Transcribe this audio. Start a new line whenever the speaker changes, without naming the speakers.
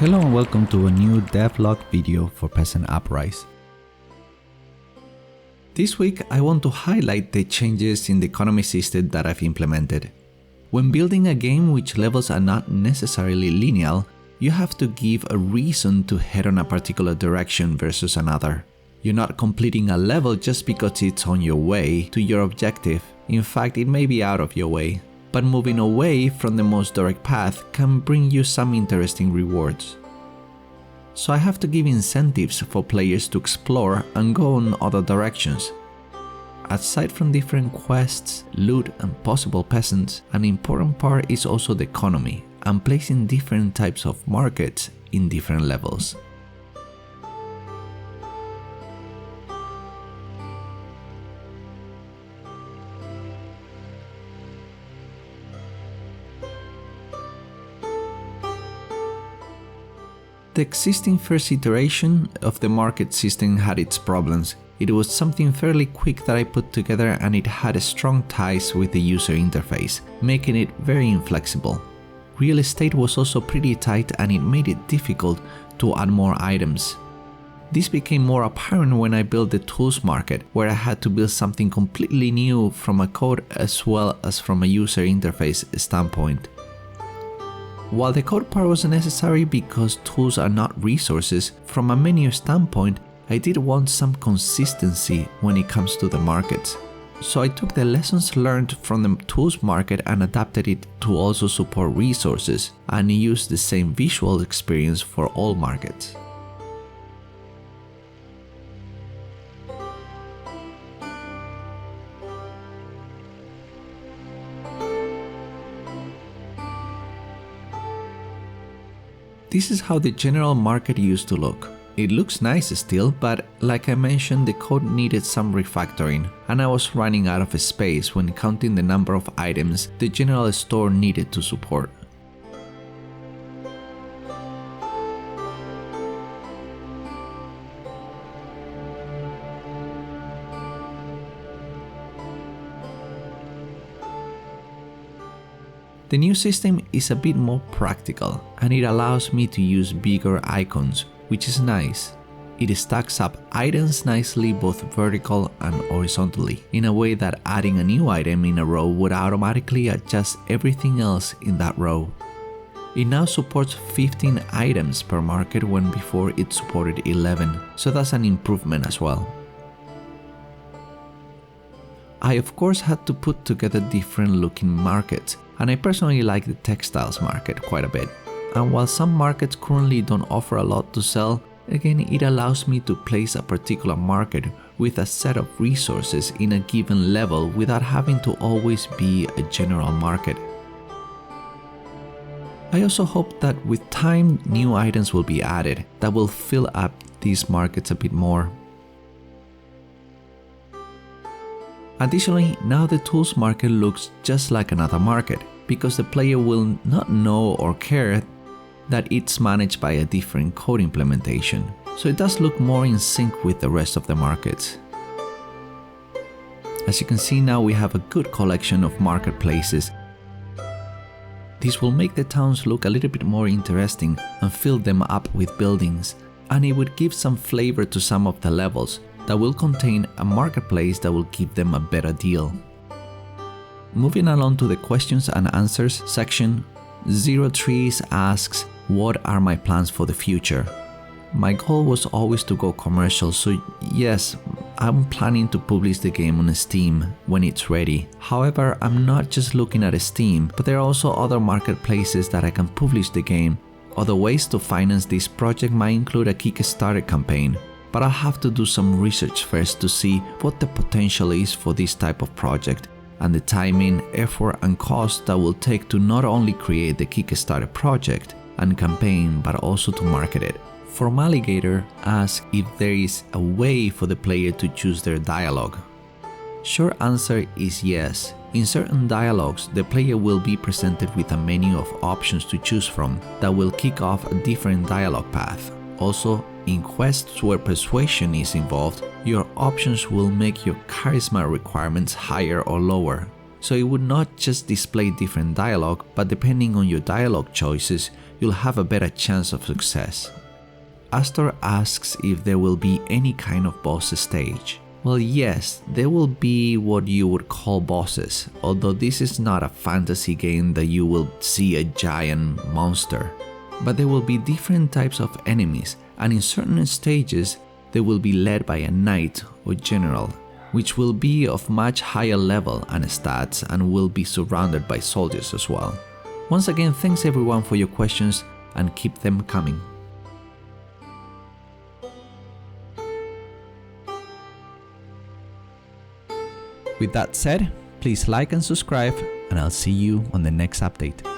Hello and welcome to a new devlog video for Peasant Uprise. This week I want to highlight the changes in the economy system that I've implemented. When building a game which levels are not necessarily linear, you have to give a reason to head on a particular direction versus another. You're not completing a level just because it's on your way to your objective. In fact, it may be out of your way. But moving away from the most direct path can bring you some interesting rewards. So I have to give incentives for players to explore and go in other directions. Aside from different quests, loot and possible peasants, an important part is also the economy and placing different types of markets in different levels. The existing first iteration of the market system had its problems. It was something fairly quick that I put together and it had strong ties with the user interface, making it very inflexible. Real estate was also pretty tight and it made it difficult to add more items. This became more apparent when I built the tools market, where I had to build something completely new from a code as well as from a user interface standpoint. While the code part was necessary because tools are not resources, from a menu standpoint, I did want some consistency when it comes to the markets. So I took the lessons learned from the tools market and adapted it to also support resources and use the same visual experience for all markets. This is how the general market used to look. It looks nice still, but like I mentioned, the code needed some refactoring, and I was running out of space when counting the number of items the general store needed to support. The new system is a bit more practical and it allows me to use bigger icons, which is nice. It stacks up items nicely both vertical and horizontally, in a way that adding a new item in a row would automatically adjust everything else in that row. It now supports 15 items per market when before it supported 11, so that's an improvement as well. I of course had to put together different looking markets, and I personally like the textiles market quite a bit. And while some markets currently don't offer a lot to sell, again it allows me to place a particular market with a set of resources in a given level without having to always be a general market. I also hope that with time new items will be added that will fill up these markets a bit more. Additionally, now the tools market looks just like another market, because the player will not know or care that it's managed by a different code implementation, so it does look more in sync with the rest of the markets. As you can see now, we have a good collection of marketplaces. This will make the towns look a little bit more interesting and fill them up with buildings, and it would give some flavor to some of the levels that will contain a marketplace that will give them a better deal. Moving along to the questions and answers section, 03 asks, what are my plans for the future? My goal was always to go commercial, so yes, I'm planning to publish the game on Steam when it's ready. However, I'm not just looking at Steam, but there are also other marketplaces that I can publish the game. Other ways to finance this project might include a Kickstarter campaign, but I'll have to do some research first to see what the potential is for this type of project and the timing, effort and cost that will take to not only create the Kickstarter project and campaign but also to market it. From Alligator asks if there is a way for the player to choose their dialogue. Short answer is yes. In certain dialogues, the player will be presented with a menu of options to choose from that will kick off a different dialogue path. Also, in quests where persuasion is involved, your options will make your charisma requirements higher or lower. so it would not just display different dialogue, but depending on your dialogue choices, you'll have a better chance of success. Astor asks if there will be any kind of boss stage. Well, yes, there will be what you would call bosses, although this is not a fantasy game that you will see a giant monster. But there will be different types of enemies, and in certain stages, they will be led by a knight or general, which will be of much higher level and stats and will be surrounded by soldiers as well. Once again, thanks everyone for your questions and keep them coming. With that said, please like and subscribe, and I'll see you on the next update.